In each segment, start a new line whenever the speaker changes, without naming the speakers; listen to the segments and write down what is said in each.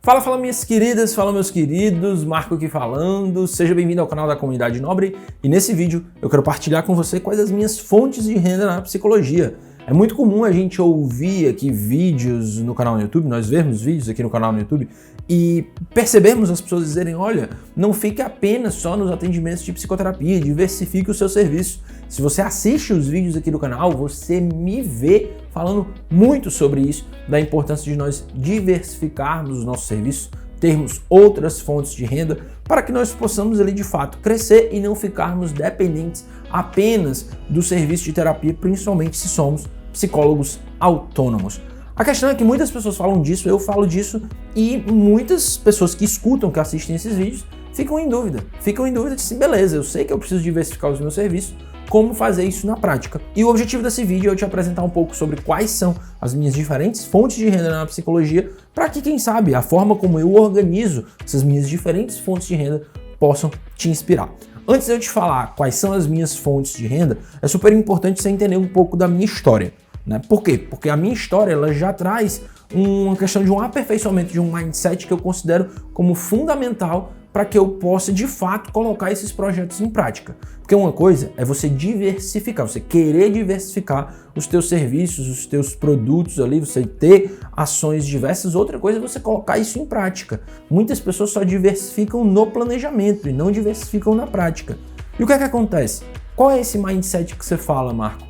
Fala minhas queridas, fala meus queridos, Marco aqui falando, seja bem-vindo ao canal da Comunidade Nobre e nesse vídeo eu quero partilhar com você quais as minhas fontes de renda na psicologia. É muito comum a gente ouvir aqui vídeos no canal no YouTube, nós vermos vídeos aqui no canal no YouTube e percebermos as pessoas dizerem, olha, não fique apenas só nos atendimentos de psicoterapia, diversifique o seu serviço. Se você assiste os vídeos aqui do canal, você me vê falando muito sobre isso, da importância de nós diversificarmos os nossos serviços, termos outras fontes de renda para que nós possamos ali de fato crescer e não ficarmos dependentes apenas do serviço de terapia, principalmente se somos psicólogos autônomos. A questão é que muitas pessoas falam disso, eu falo disso e muitas pessoas que escutam, que assistem esses vídeos, ficam em dúvida de assim, beleza, eu sei que eu preciso diversificar os meus serviços, como fazer isso na prática. E o objetivo desse vídeo é eu te apresentar um pouco sobre quais são as minhas diferentes fontes de renda na psicologia, para que, quem sabe, a forma como eu organizo essas minhas diferentes fontes de renda possam te inspirar. Antes de eu te falar quais são as minhas fontes de renda, é super importante você entender um pouco da minha história, né? Por quê? Porque a minha história ela já traz uma questão de um aperfeiçoamento de um mindset que eu considero como fundamental para que eu possa, de fato, colocar esses projetos em prática. Porque uma coisa é você diversificar, você querer diversificar os teus serviços, os teus produtos ali, você ter ações diversas. Outra coisa é você colocar isso em prática. Muitas pessoas só diversificam no planejamento e não diversificam na prática. E o que é que acontece? Qual é esse mindset que você fala, Marco?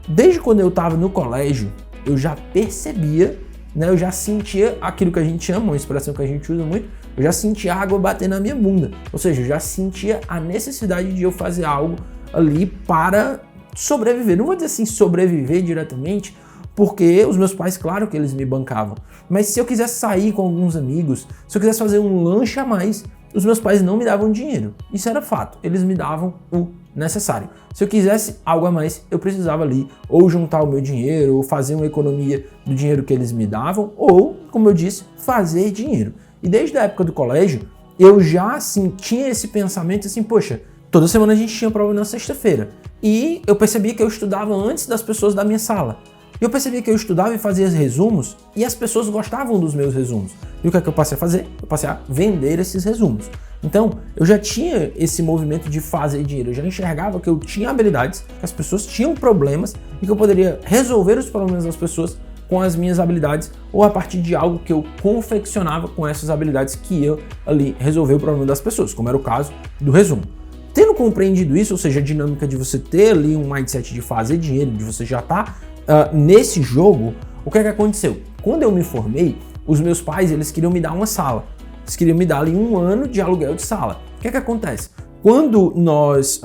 Desde quando eu estava no colégio, eu já percebia, né, eu já sentia aquilo que a gente chama, uma expressão que a gente usa muito, eu já sentia a água bater na minha bunda. Ou seja, eu já sentia a necessidade de eu fazer algo ali para sobreviver. Não vou dizer assim sobreviver diretamente, porque os meus pais, claro que eles me bancavam. Mas se eu quisesse sair com alguns amigos, se eu quisesse fazer um lanche a mais, os meus pais não me davam dinheiro. Isso era fato. Eles me davam o necessário. Se eu quisesse algo a mais, eu precisava ali ou juntar o meu dinheiro, ou fazer uma economia do dinheiro que eles me davam, ou, como eu disse, fazer dinheiro. E desde a época do colégio, eu já assim, tinha esse pensamento assim, poxa, toda semana a gente tinha prova na sexta-feira. E eu percebia que eu estudava antes das pessoas da minha sala. E eu percebia que eu estudava e fazia resumos e as pessoas gostavam dos meus resumos. E o que é que eu passei a fazer? Eu passei a vender esses resumos. Então, eu já tinha esse movimento de fazer dinheiro. Eu já enxergava que eu tinha habilidades, que as pessoas tinham problemas e que eu poderia resolver os problemas das pessoas com as minhas habilidades ou a partir de algo que eu confeccionava com essas habilidades que eu ali resolver o problema das pessoas, como era o caso do resumo. Tendo compreendido isso, ou seja, a dinâmica de você ter ali um mindset de fazer dinheiro, de você já estar nesse jogo, o que é que aconteceu? Quando eu me formei, os meus pais eles queriam me dar uma sala, eles queriam me dar ali 1 ano de aluguel de sala. O que é que acontece? Quando nós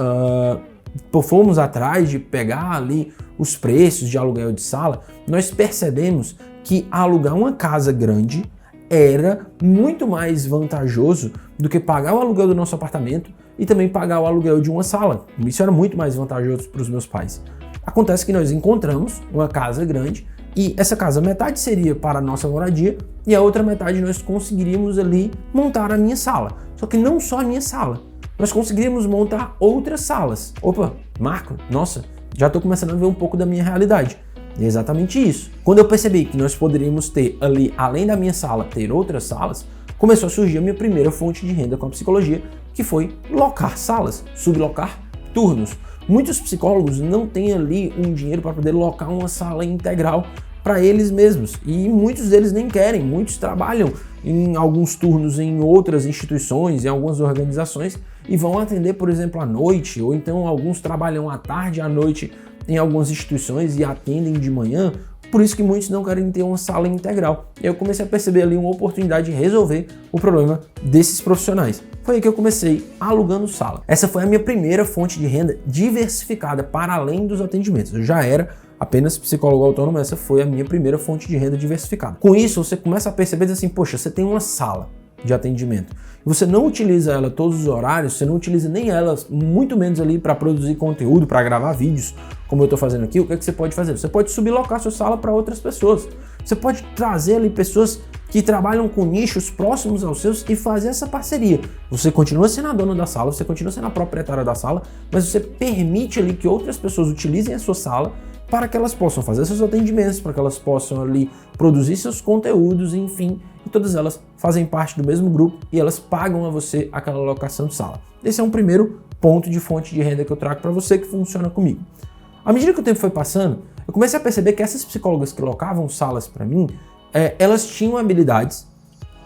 fomos atrás de pegar ali os preços de aluguel de sala, nós percebemos que alugar uma casa grande era muito mais vantajoso do que pagar o aluguel do nosso apartamento e também pagar o aluguel de uma sala. Isso era muito mais vantajoso para os meus pais. Acontece que nós encontramos uma casa grande e essa casa, metade seria para a nossa moradia e a outra metade nós conseguiríamos ali montar a minha sala. Só que não só a minha sala, nós conseguiríamos montar outras salas. Opa, Marco, nossa, já estou começando a ver um pouco da minha realidade. É exatamente isso. Quando eu percebi que nós poderíamos ter ali, além da minha sala, ter outras salas, começou a surgir a minha primeira fonte de renda com a psicologia, que foi locar salas, sublocar turnos. Muitos psicólogos não têm ali um dinheiro para poder locar uma sala integral para eles mesmos e muitos deles nem querem, muitos trabalham em alguns turnos em outras instituições, em algumas organizações e vão atender, por exemplo, à noite, ou então alguns trabalham à tarde, à noite em algumas instituições e atendem de manhã, por isso que muitos não querem ter uma sala integral. E eu comecei a perceber ali uma oportunidade de resolver o problema desses profissionais. Foi aí que eu comecei alugando sala. Essa foi a minha primeira fonte de renda diversificada para além dos atendimentos. Eu já era apenas psicólogo autônomo, essa foi a minha primeira fonte de renda diversificada. Com isso, você começa a perceber assim, poxa, você tem uma sala de atendimento e você não utiliza ela todos os horários, você não utiliza nem ela, muito menos ali para produzir conteúdo, para gravar vídeos, como eu estou fazendo aqui. O que é que você pode fazer? Você pode sublocar sua sala para outras pessoas. Você pode trazer ali pessoas que trabalham com nichos próximos aos seus e fazer essa parceria. Você continua sendo a dona da sala, você continua sendo a proprietária da sala, mas você permite ali que outras pessoas utilizem a sua sala para que elas possam fazer seus atendimentos, para que elas possam ali produzir seus conteúdos, enfim, e todas elas fazem parte do mesmo grupo e elas pagam a você aquela locação de sala. Esse é um primeiro ponto de fonte de renda que eu trago para você que funciona comigo. À medida que o tempo foi passando, eu comecei a perceber que essas psicólogas que locavam salas para mim, elas tinham habilidades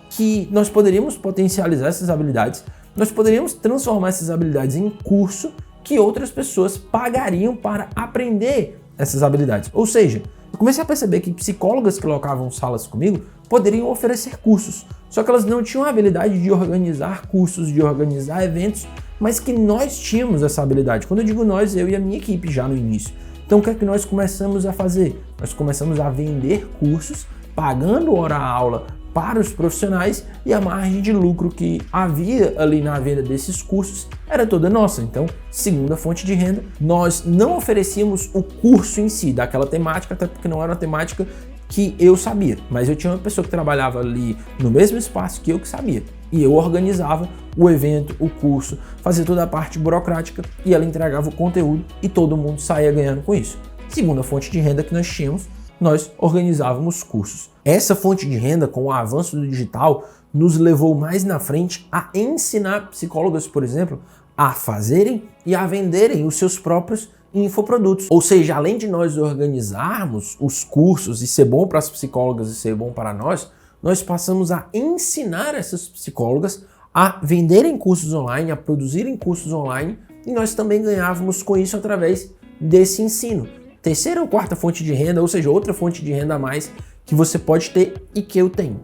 que nós poderíamos potencializar essas habilidades, nós poderíamos transformar essas habilidades em curso que outras pessoas pagariam para aprender essas habilidades. Ou seja, eu comecei a perceber que psicólogas que locavam salas comigo poderiam oferecer cursos, só que elas não tinham a habilidade de organizar cursos, de organizar eventos, mas que nós tínhamos essa habilidade. Quando eu digo nós, eu e a minha equipe já no início. Então o que é que nós começamos a fazer? Nós começamos a vender cursos, pagando hora-aula para os profissionais e a margem de lucro que havia ali na venda desses cursos era toda nossa. Então, segunda fonte de renda, nós não oferecíamos o curso em si daquela temática, até porque não era uma temática que eu sabia, mas eu tinha uma pessoa que trabalhava ali no mesmo espaço que eu que sabia. E eu organizava o evento, o curso, fazia toda a parte burocrática e ela entregava o conteúdo e todo mundo saía ganhando com isso. Segunda fonte de renda que nós tínhamos, nós organizávamos cursos. Essa fonte de renda, com o avanço do digital, nos levou mais na frente a ensinar psicólogas, por exemplo, a fazerem e a venderem os seus próprios infoprodutos. Ou seja, além de nós organizarmos os cursos e ser bom para as psicólogas e ser bom para nós passamos a ensinar essas psicólogas a venderem cursos online, a produzirem cursos online, e nós também ganhávamos com isso através desse ensino. Terceira ou quarta fonte de renda, ou seja, outra fonte de renda a mais que você pode ter e que eu tenho.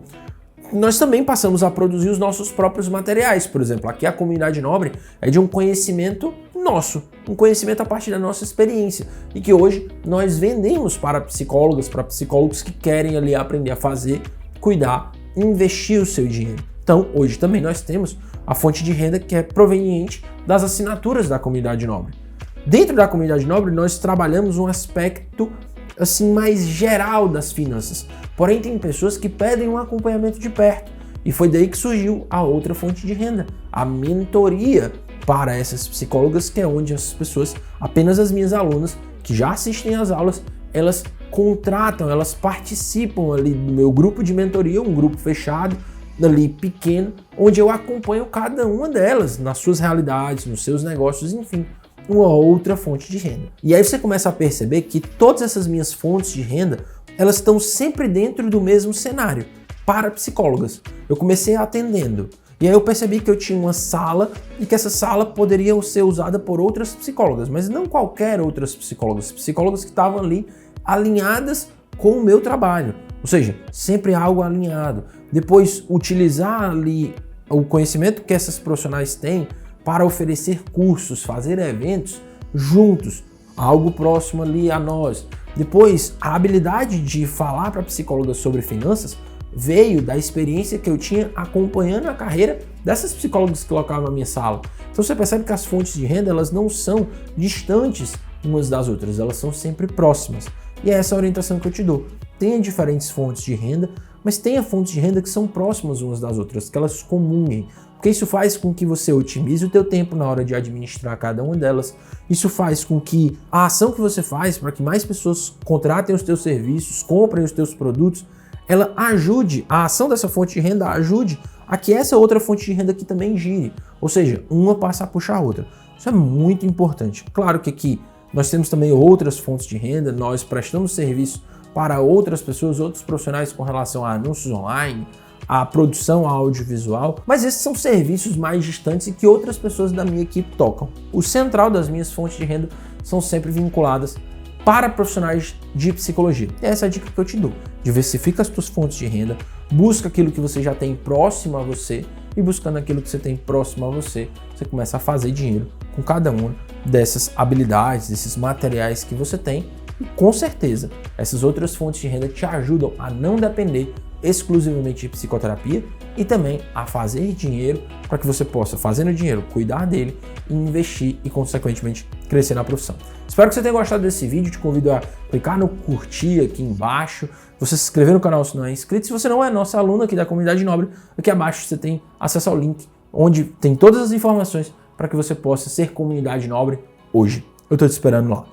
Nós também passamos a produzir os nossos próprios materiais. Por exemplo, aqui a Comunidade Nobre é de um conhecimento nosso, um conhecimento a partir da nossa experiência e que hoje nós vendemos para psicólogas, para psicólogos que querem ali aprender a fazer, cuidar, investir o seu dinheiro. Então, hoje também nós temos a fonte de renda que é proveniente das assinaturas da Comunidade Nobre. Dentro da Comunidade Nobre, nós trabalhamos um aspecto assim mais geral das finanças. Porém, tem pessoas que pedem um acompanhamento de perto. E foi daí que surgiu a outra fonte de renda, a mentoria para essas psicólogas, que é onde as pessoas, apenas as minhas alunas, que já assistem às aulas, elas contratam, elas participam ali do meu grupo de mentoria, um grupo fechado, ali pequeno, onde eu acompanho cada uma delas nas suas realidades, nos seus negócios, enfim. Uma outra fonte de renda. E aí você começa a perceber que todas essas minhas fontes de renda, elas estão sempre dentro do mesmo cenário, para psicólogas. Eu comecei atendendo, e aí eu percebi que eu tinha uma sala e que essa sala poderia ser usada por outras psicólogas, mas não qualquer outras psicólogas, psicólogas que estavam ali alinhadas com o meu trabalho, ou seja, sempre algo alinhado. Depois, utilizar ali o conhecimento que essas profissionais têm para oferecer cursos, fazer eventos juntos, algo próximo ali a nós. Depois, a habilidade de falar para psicólogas sobre finanças veio da experiência que eu tinha acompanhando a carreira dessas psicólogas que colocavam na minha sala. Então você percebe que as fontes de renda, elas não são distantes umas das outras, elas são sempre próximas. E é essa a orientação que eu te dou. Tenha diferentes fontes de renda, mas tenha fontes de renda que são próximas umas das outras, que elas comunguem. Porque isso faz com que você otimize o teu tempo na hora de administrar cada uma delas. Isso faz com que a ação que você faz para que mais pessoas contratem os teus serviços, comprem os teus produtos, ela ajude, a ação dessa fonte de renda ajude a que essa outra fonte de renda aqui também gire. Ou seja, uma passa a puxar a outra. Isso é muito importante. Claro que aqui nós temos também outras fontes de renda, nós prestamos serviço para outras pessoas, outros profissionais com relação a anúncios online, a produção audiovisual, mas esses são serviços mais distantes e que outras pessoas da minha equipe tocam. O central das minhas fontes de renda são sempre vinculadas para profissionais de psicologia. E essa é a dica que eu te dou. Diversifica as tuas fontes de renda, busca aquilo que você já tem próximo a você e buscando aquilo que você tem próximo a você, você começa a fazer dinheiro com cada uma dessas habilidades, desses materiais que você tem e com certeza essas outras fontes de renda te ajudam a não depender exclusivamente de psicoterapia e também a fazer dinheiro para que você possa, fazendo dinheiro, cuidar dele, investir e, consequentemente, crescer na profissão. Espero que você tenha gostado desse vídeo, te convido a clicar no curtir aqui embaixo, você se inscrever no canal se não é inscrito. Se você não é nossa aluna aqui da Comunidade Nobre, aqui abaixo você tem acesso ao link onde tem todas as informações para que você possa ser Comunidade Nobre hoje. Eu estou te esperando lá.